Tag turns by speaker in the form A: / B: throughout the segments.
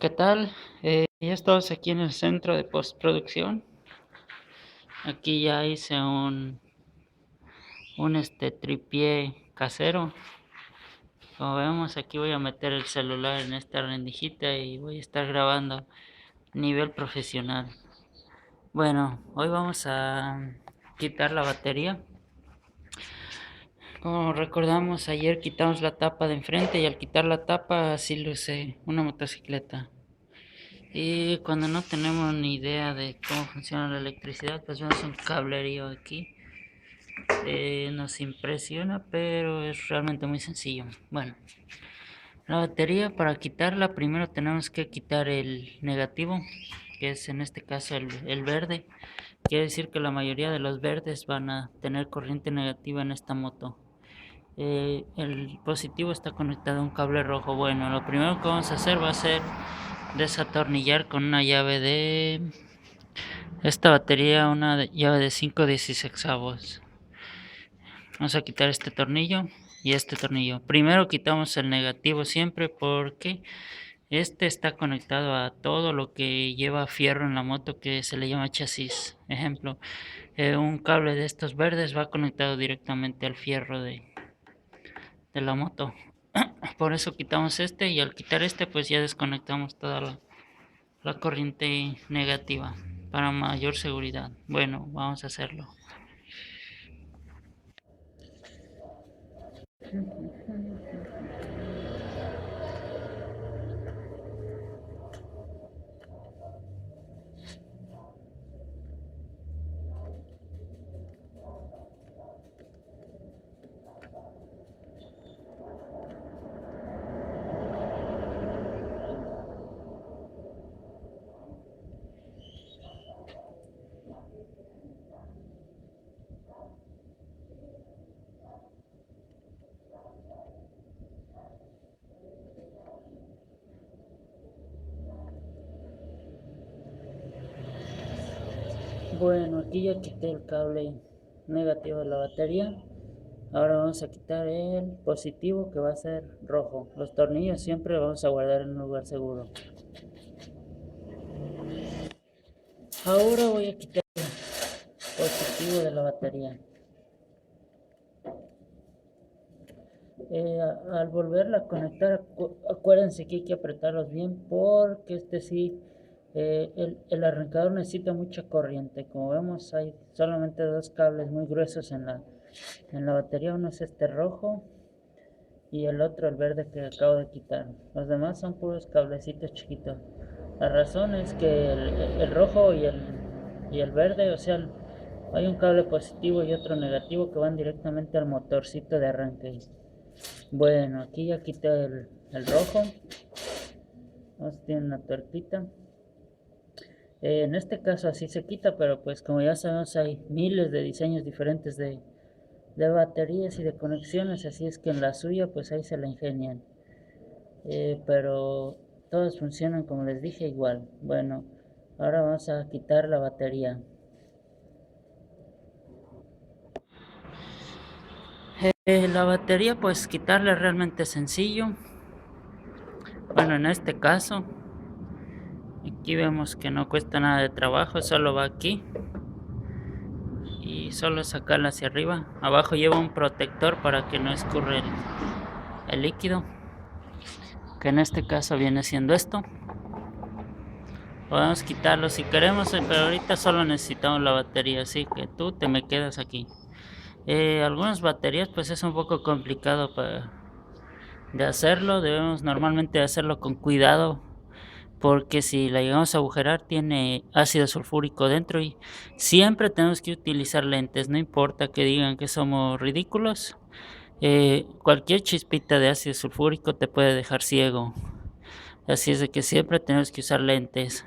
A: ¿Qué tal? Ya estamos aquí en el centro de postproducción. Aquí ya hice un tripié casero. Como vemos, aquí voy a meter el celular en esta rendijita y voy a estar grabando a nivel profesional. Bueno, hoy vamos a quitar la batería. Como recordamos, ayer quitamos la tapa de enfrente y al quitar la tapa así luce una motocicleta. Y cuando no tenemos ni idea de cómo funciona la electricidad, pues vemos un cablerío aquí. Nos impresiona, pero es realmente muy sencillo. Bueno, la batería, para quitarla, primero tenemos que quitar el negativo, que es en este caso el verde. Quiere decir que la mayoría de los verdes van a tener corriente negativa en esta moto. El positivo está conectado a un cable rojo. Bueno, lo primero que vamos a hacer va a ser desatornillar con una llave de esta batería, una llave de 5/16. Vamos a quitar este tornillo y este tornillo. Primero quitamos el negativo siempre porque este está conectado a todo lo que lleva fierro en la moto, que se le llama chasis. Ejemplo, un cable de estos verdes va conectado directamente al fierro de la moto. Por eso quitamos este, y al quitar este pues ya desconectamos toda la corriente negativa para mayor seguridad. Bueno, vamos a hacerlo. Bueno, aquí ya quité el cable negativo de la batería. Ahora vamos a quitar el positivo, que va a ser rojo. Los tornillos siempre vamos a guardar en un lugar seguro. Ahora voy a quitar el positivo de la batería. Al volverla a conectar, acuérdense que hay que apretarlos bien, porque el arrancador necesita mucha corriente. Como vemos, hay solamente dos cables muy gruesos en la batería. Uno es este rojo y el otro el verde que acabo de quitar. Los demás son puros cablecitos chiquitos. La razón es que el rojo y el verde, o sea, hay un cable positivo y otro negativo que van directamente al motorcito de arranque. Bueno, aquí ya quité el rojo. Tiene una tuerquita. En este caso así se quita, pero pues como ya sabemos hay miles de diseños diferentes de baterías y de conexiones, así es que en la suya pues ahí se la ingenian. Pero todos funcionan, como les dije, igual. Bueno, ahora vamos a quitar la batería. La batería, pues quitarla es realmente sencillo. Bueno, en este caso aquí vemos que no cuesta nada de trabajo, solo va aquí y solo sacarla hacia arriba. Abajo lleva un protector para que no escurra el líquido, que en este caso viene siendo esto. Podemos quitarlo si queremos, pero ahorita solo necesitamos la batería, así que tú te me quedas aquí. Algunas baterías pues es un poco complicado de hacerlo. Debemos normalmente hacerlo con cuidado, porque si la llegamos a agujerar tiene ácido sulfúrico dentro y siempre tenemos que utilizar lentes, no importa que digan que somos ridículos. Cualquier chispita de ácido sulfúrico te puede dejar ciego, así es de que siempre tenemos que usar lentes.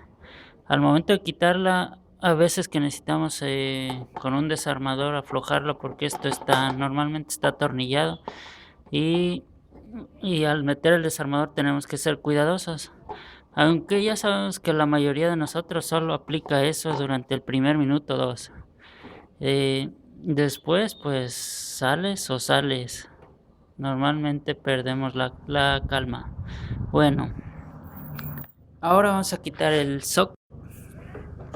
A: Al momento de quitarla, a veces que necesitamos con un desarmador aflojarla, porque esto normalmente está atornillado, y al meter el desarmador tenemos que ser cuidadosos. Aunque ya sabemos que la mayoría de nosotros solo aplica eso durante el primer minuto o dos. Después pues sales o sales. Normalmente perdemos la calma. Bueno, Ahora vamos a quitar el socket.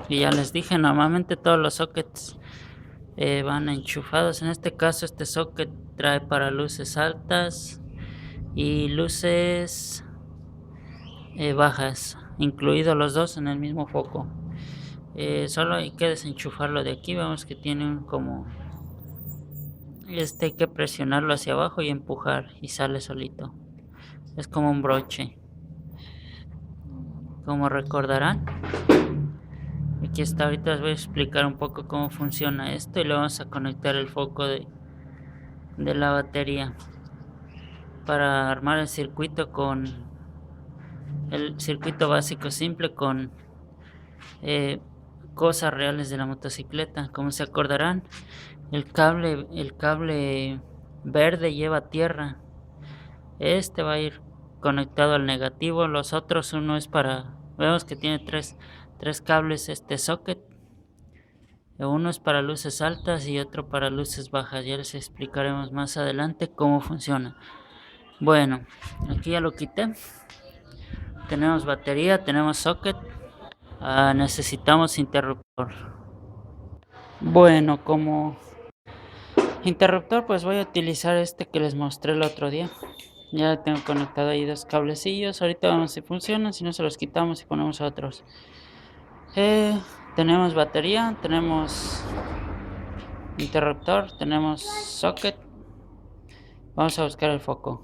A: Y ya les dije, normalmente todos los sockets van enchufados. En este caso este socket trae para luces altas y luces bajas, incluidos los dos en el mismo foco. Solo hay que desenchufarlo de aquí. Vemos que tiene como hay que presionarlo hacia abajo y empujar y sale solito. Es como un broche. Como recordarán, aquí está. Ahorita les voy a explicar un poco cómo funciona esto y le vamos a conectar el foco de la batería para armar el circuito con el circuito básico simple con cosas reales de la motocicleta. Como se acordarán, el cable verde lleva tierra. Este va a ir conectado al negativo. Los otros, uno es para, vemos que tiene tres cables este socket. Uno es para luces altas y otro para luces bajas. Ya les explicaremos más adelante cómo funciona. Bueno, aquí ya lo quité. Tenemos batería, tenemos socket. Necesitamos interruptor. Bueno, como interruptor pues voy a utilizar este que les mostré el otro día. Ya tengo conectado ahí dos cablecillos. Ahorita vemos si funcionan, si no se los quitamos y ponemos otros. Tenemos batería, tenemos interruptor, tenemos socket. Vamos a buscar el foco.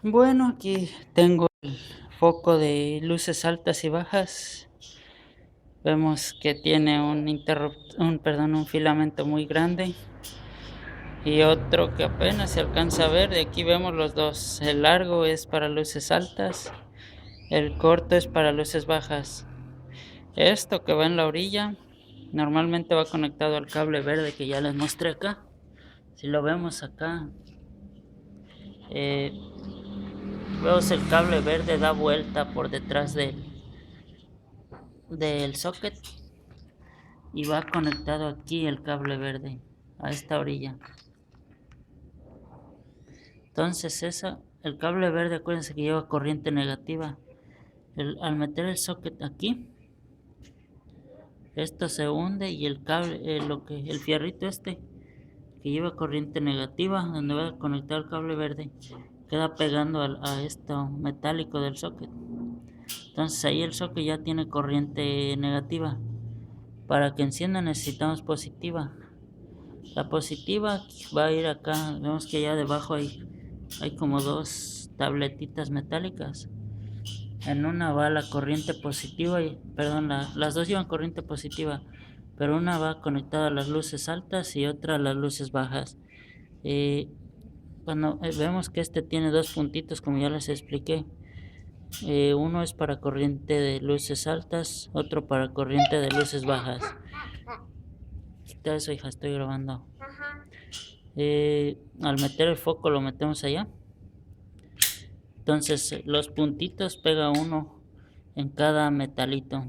A: Bueno, aquí tengo el foco de luces altas y bajas. Vemos que tiene un filamento muy grande y otro que apenas se alcanza a ver. De aquí vemos los dos. El largo es para luces altas, el corto es para luces bajas. Esto que va en la orilla normalmente va conectado al cable verde que ya les mostré acá. Si lo vemos acá, vemos el cable verde da vuelta por detrás del socket y va conectado aquí el cable verde a esta orilla. Entonces el cable verde, acuérdense que lleva corriente negativa. Al meter el socket aquí, esto se hunde y el cable, el fierrito que lleva corriente negativa, donde va a conectar el cable verde, queda pegando a esto metálico del socket. Entonces ahí el socket ya tiene corriente negativa. Para que encienda necesitamos positiva. La positiva va a ir acá. Vemos que allá debajo hay como dos tabletitas metálicas. En una va la corriente positiva las dos llevan corriente positiva, pero una va conectada a las luces altas y otra a las luces bajas. Cuando vemos que este tiene dos puntitos, como ya les expliqué, uno es para corriente de luces altas, otro para corriente de luces bajas. Quita eso, hija, estoy grabando. Al meter el foco lo metemos allá. Entonces los puntitos pega uno en cada metalito.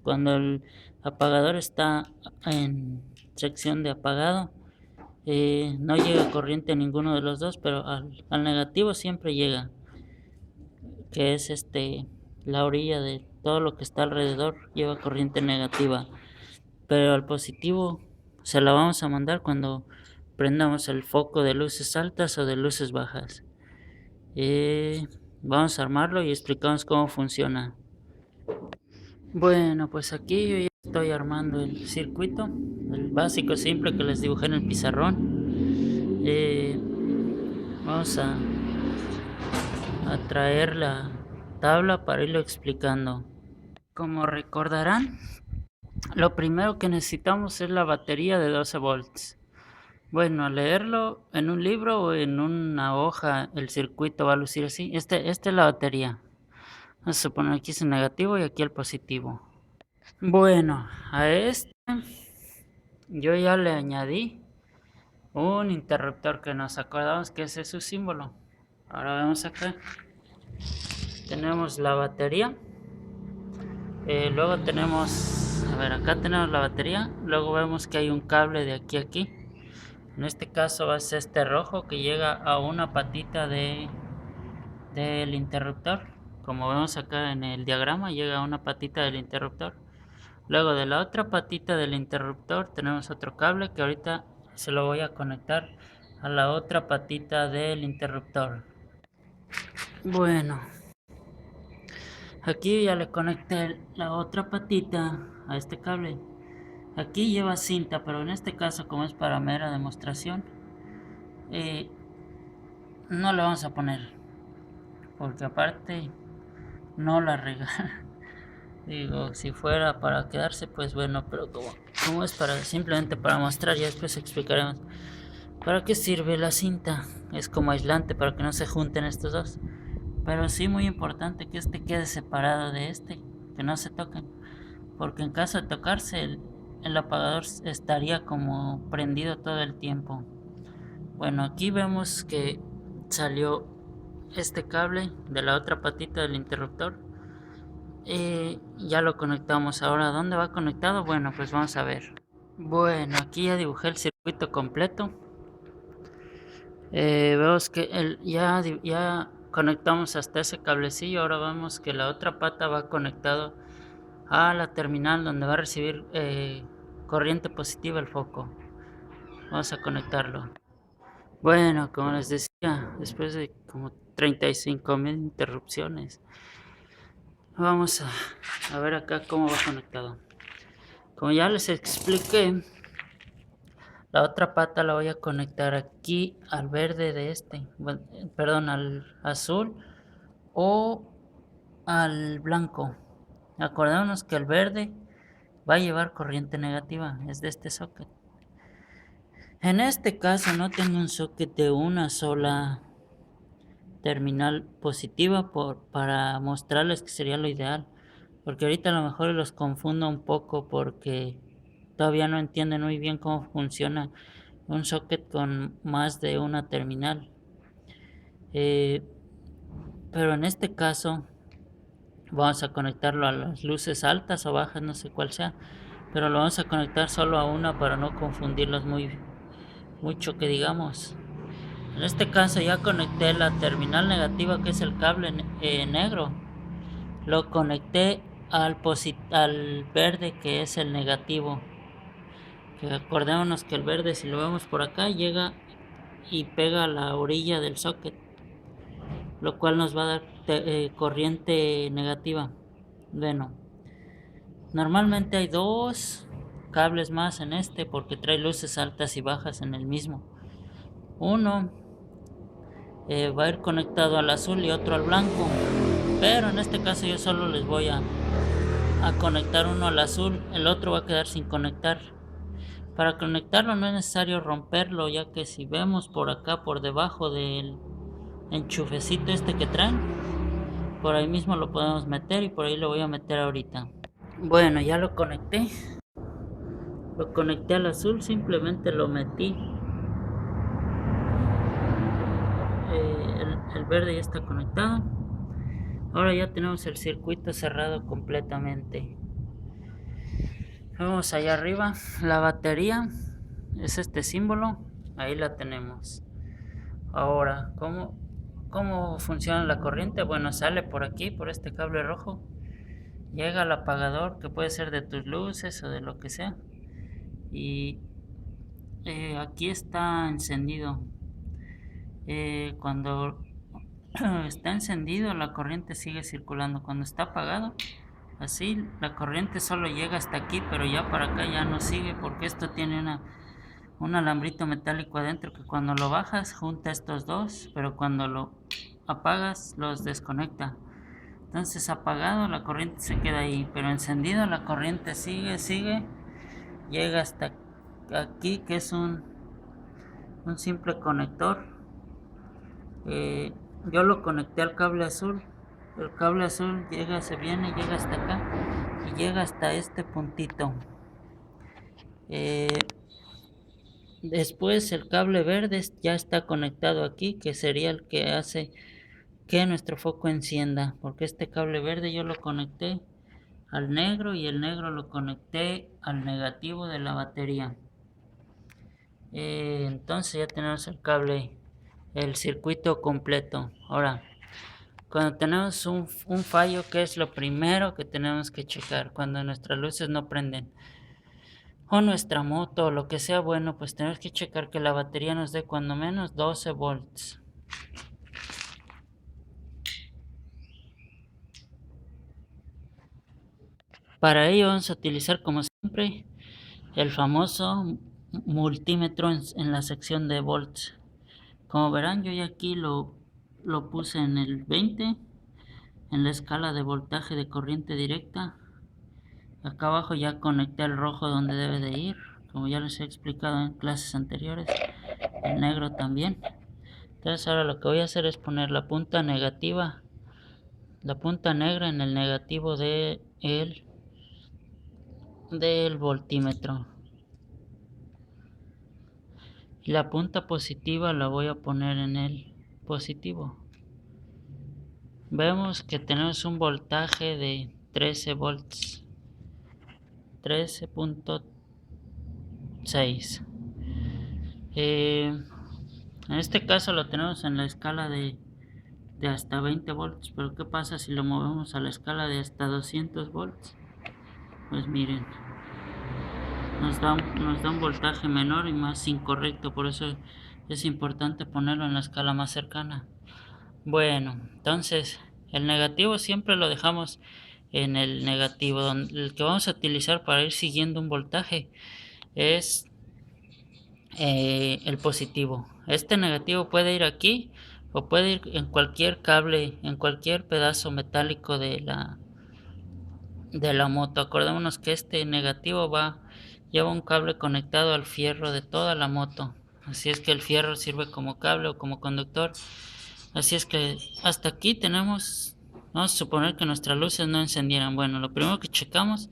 A: Cuando el apagador está en sección de apagado, no llega corriente a ninguno de los dos, pero al negativo siempre llega, que es la orilla de todo lo que está alrededor lleva corriente negativa, pero al positivo se la vamos a mandar cuando prendamos el foco de luces altas o de luces bajas. Vamos a armarlo y explicamos cómo funciona. Bueno, pues aquí yo ya estoy armando el circuito, el básico simple que les dibujé en el pizarrón. Vamos a traer la tabla para irlo explicando. Como recordarán, lo primero que necesitamos es la batería de 12 volts. Bueno, al leerlo en un libro o en una hoja, el circuito va a lucir así. Esta es la batería. Vamos a suponer aquí es el negativo y aquí el positivo. Bueno, a yo ya le añadí un interruptor que nos acordamos que ese es su símbolo. Ahora vemos acá. Tenemos la batería. Luego tenemos, acá tenemos la batería. Luego vemos que hay un cable de aquí a aquí. En este caso va a ser rojo que llega a una patita del interruptor como vemos acá en el diagrama, llega a una patita del interruptor. Luego de la otra patita del interruptor tenemos otro cable que ahorita se lo voy a conectar a la otra patita del interruptor. Bueno, aquí ya le conecté la otra patita a este cable. Aquí lleva cinta, pero en este caso, como es para mera demostración, no le vamos a poner, porque aparte no la regala. Digo, si fuera para quedarse, pues bueno, pero como es para simplemente para mostrar, ya después explicaremos para qué sirve la cinta. Es como aislante para que no se junten estos dos. Pero sí muy importante que este quede separado de este, que no se toquen, porque en caso de tocarse el apagador estaría como prendido todo el tiempo. Bueno, aquí vemos que salió este cable de la otra patita del interruptor. Ya lo conectamos. Ahora, ¿dónde va conectado? Bueno, pues vamos a ver. Bueno, aquí ya dibujé el circuito completo. Vemos que ya conectamos hasta ese cablecillo. Ahora vemos que la otra pata va conectado a la terminal donde va a recibir corriente positiva el foco. Vamos a conectarlo. Bueno, como les decía, después de como 35,000 interrupciones, vamos a ver acá cómo va conectado. Como ya les expliqué, la otra pata la voy a conectar aquí al verde de este, perdón, al azul o al blanco. Acordémonos que el verde va a llevar corriente negativa, es de este socket. En este caso no tengo un socket de una sola terminal positiva para mostrarles que sería lo ideal, porque ahorita a lo mejor los confundo un poco porque todavía no entienden muy bien cómo funciona un socket con más de una terminal. Pero en este caso vamos a conectarlo a las luces altas o bajas, no sé cuál sea, pero lo vamos a conectar solo a una para no confundirlos mucho que digamos. En este caso ya conecté la terminal negativa, que es el cable negro. Lo conecté al verde, que es el negativo. Que acordémonos que el verde, si lo vemos por acá, llega y pega a la orilla del socket, lo cual nos va a dar corriente negativa. Bueno, normalmente hay dos cables más en este porque trae luces altas y bajas en el mismo. Uno va a ir conectado al azul y otro al blanco, pero en este caso yo solo les voy a conectar uno al azul, el otro va a quedar sin conectar. Para conectarlo no es necesario romperlo, ya que si vemos por acá por debajo del enchufecito este que traen, por ahí mismo lo podemos meter y por ahí lo voy a meter ahorita. Bueno, ya lo conecté al azul, simplemente lo metí. El verde ya está conectado. Ahora ya tenemos el circuito cerrado completamente. Vamos allá arriba, la batería es este símbolo, ahí la tenemos. Ahora, ¿cómo funciona la corriente? Bueno, sale por aquí, por este cable rojo, llega al apagador, que puede ser de tus luces o de lo que sea, y aquí está encendido. Cuando está encendido, la corriente sigue circulando. Cuando está apagado, así la corriente solo llega hasta aquí, pero ya para acá ya no sigue, porque esto tiene un alambrito metálico adentro que cuando lo bajas junta estos dos, pero cuando lo apagas los desconecta. Entonces apagado la corriente se queda ahí, pero encendido la corriente sigue, llega hasta aquí, que es un simple conector. Yo lo conecté al cable azul. El cable azul llega hasta acá y llega hasta este puntito. Después el cable verde ya está conectado aquí, que sería el que hace que nuestro foco encienda, porque este cable verde yo lo conecté al negro y el negro lo conecté al negativo de la batería. Entonces ya tenemos el circuito completo. Ahora Cuando tenemos un fallo, ¿qué es lo primero que tenemos que checar? Cuando nuestras luces no prenden o nuestra moto o lo que sea, bueno, pues tenemos que checar que la batería nos dé cuando menos 12 volts. Para ello vamos a utilizar, como siempre, el famoso multímetro en la sección de volts. Como verán, yo ya aquí lo puse en el 20 en la escala de voltaje de corriente directa. Acá abajo ya conecté el rojo donde debe de ir, como ya les he explicado en clases anteriores, el negro también. Entonces ahora lo que voy a hacer es poner la punta negativa, la punta negra en el negativo del voltímetro, y la punta positiva la voy a poner en el positivo. Vemos que tenemos un voltaje de 13 volts, 13.6. En este caso lo tenemos en la escala de hasta 20 volts, pero ¿qué pasa si lo movemos a la escala de hasta 200 volts? Pues miren, nos da un voltaje menor y más incorrecto, por eso es importante ponerlo en la escala más cercana. Bueno, entonces el negativo siempre lo dejamos en el negativo. El que vamos a utilizar para ir siguiendo un voltaje es el positivo. Este negativo puede ir aquí o puede ir en cualquier cable, en cualquier pedazo metálico de la moto. Acordémonos que este negativo lleva un cable conectado al fierro de toda la moto. Así es que el fierro sirve como cable o como conductor. Así es que hasta aquí vamos a suponer que nuestras luces no encendieran. Bueno, lo primero que checamos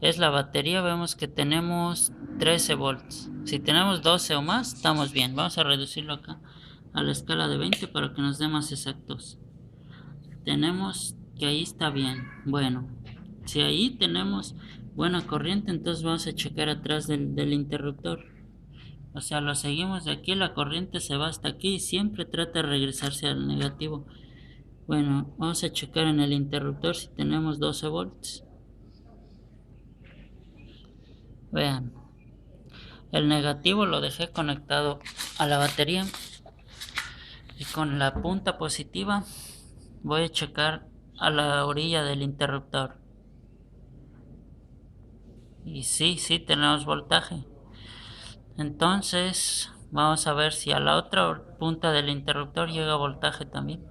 A: es la batería. Vemos que tenemos 13 volts. Si tenemos 12 o más, estamos bien. Vamos a reducirlo acá a la escala de 20 para que nos dé más exactos. Tenemos que ahí está bien. Bueno, si ahí tenemos buena corriente, entonces vamos a checar atrás del interruptor. O sea, lo seguimos de aquí, la corriente se va hasta aquí y siempre trata de regresarse al negativo. Bueno, vamos a checar en el interruptor si tenemos 12 volts. Vean, el negativo lo dejé conectado a la batería y con la punta positiva voy a checar a la orilla del interruptor. Y sí tenemos voltaje. Entonces vamos a ver si a la otra punta del interruptor llega voltaje también.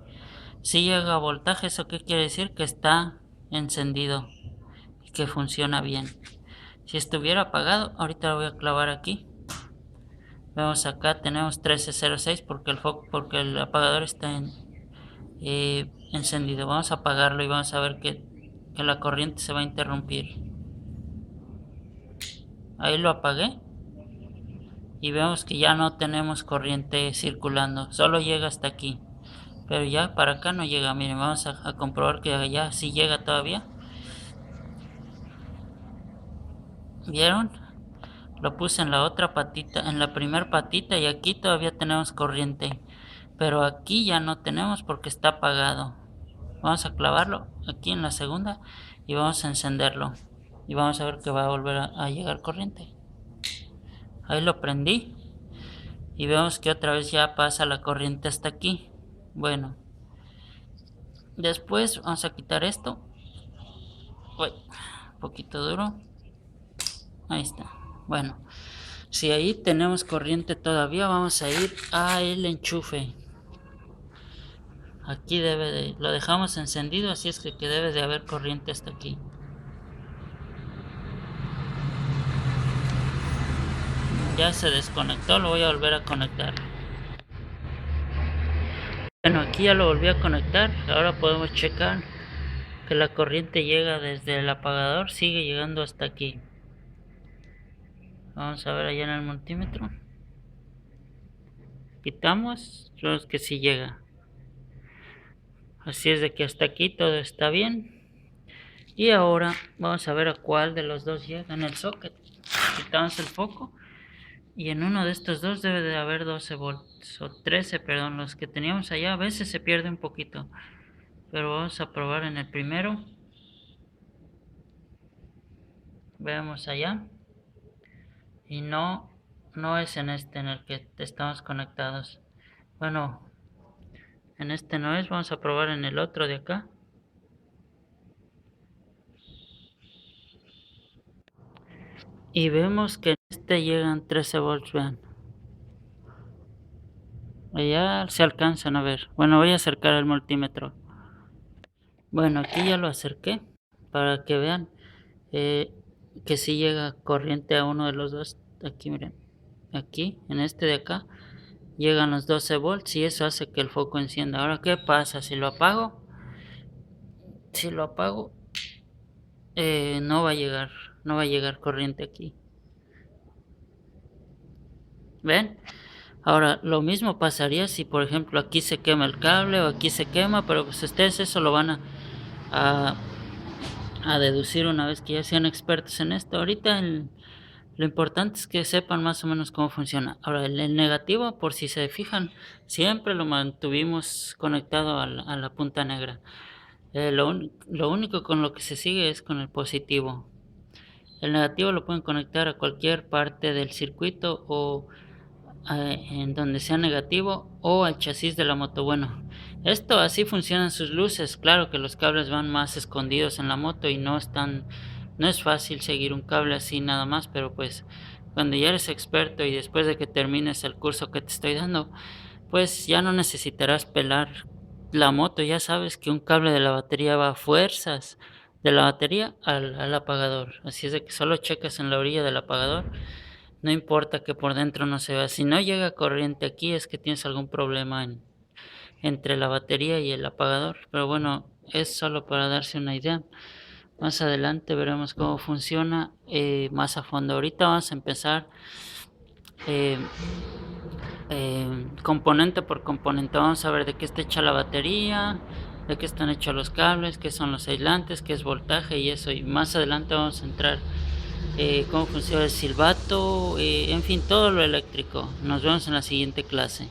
A: Si llega voltaje, ¿eso qué quiere decir? Que está encendido y que funciona bien. Si estuviera apagado, ahorita lo voy a clavar aquí. Vemos acá tenemos 1306 porque el apagador está encendido. Vamos a apagarlo y vamos a ver que la corriente se va a interrumpir. Ahí lo apagué y vemos que ya no tenemos corriente circulando, solo llega hasta aquí, pero ya para acá no llega. Miren, vamos a comprobar que allá sí llega todavía. ¿Vieron? Lo puse en la otra patita, en la primera patita, y aquí todavía tenemos corriente, pero aquí ya no tenemos porque está apagado. Vamos a clavarlo aquí en la segunda y vamos a encenderlo y vamos a ver que va a volver a llegar corriente. Ahí lo prendí y vemos que otra vez ya pasa la corriente hasta aquí. Bueno, después vamos a quitar esto. Uy, un poquito duro. Ahí está. Bueno, si ahí tenemos corriente todavía, vamos a ir a el enchufe. Aquí lo dejamos encendido, así es que debe de haber corriente hasta aquí. Ya se desconectó, lo voy a volver a conectar. Bueno, aquí ya lo volví a conectar. Ahora podemos checar que la corriente llega desde el apagador, sigue llegando hasta aquí. Vamos a ver allá en el multímetro. Quitamos, vemos que sí llega. Así es de que hasta aquí todo está bien. Y ahora vamos a ver a cuál de los dos llega en el socket. Quitamos el foco y en uno de estos dos debe de haber 12 volts o 13, perdón. Los que teníamos allá a veces se pierde un poquito. pero vamos a probar en el primero. Veamos allá, y no es en este en el que estamos conectados. Bueno, en este no es, vamos a probar en el otro de acá. Y vemos que en este llegan 13 volts, vean. Allá se alcanzan a ver. Bueno, voy a acercar el multímetro. Bueno, aquí ya lo acerqué para que vean que si llega corriente a uno de los dos. Aquí miren, aquí en este de acá llegan los 12 volts y eso hace que el foco encienda. Ahora, ¿qué pasa si lo apago? Si lo apago, no va a llegar corriente aquí. ¿Ven? Ahora, lo mismo pasaría si, por ejemplo, aquí se quema el cable o aquí se quema, pero pues ustedes eso lo van a, a deducir una vez que ya sean expertos en esto. Ahorita lo importante es que sepan más o menos cómo funciona. Ahora, el negativo, por si se fijan, siempre lo mantuvimos conectado a la punta negra. Lo único con lo que se sigue es con el positivo. El negativo lo pueden conectar a cualquier parte del circuito o en donde sea negativo o al chasis de la moto. Bueno, esto así funcionan sus luces. Claro que los cables van más escondidos en la moto y no es fácil seguir un cable así nada más, pero pues cuando ya eres experto y después de que termines el curso que te estoy dando, pues ya no necesitarás pelar la moto. Ya sabes que un cable de la batería va a fuerzas de la batería al apagador, así es de que solo checas en la orilla del apagador. No importa que por dentro no se vea. Si no llega corriente aquí es que tienes algún problema entre la batería y el apagador. Pero bueno, es solo para darse una idea. Más adelante veremos cómo funciona más a fondo. Ahorita vamos a empezar eh, componente por componente. Vamos a ver de qué está hecha la batería, de qué están hechos los cables, qué son los aislantes, qué es voltaje y eso. Y más adelante vamos a entrar cómo funciona el silbato, en fin, todo lo eléctrico. Nos vemos en la siguiente clase.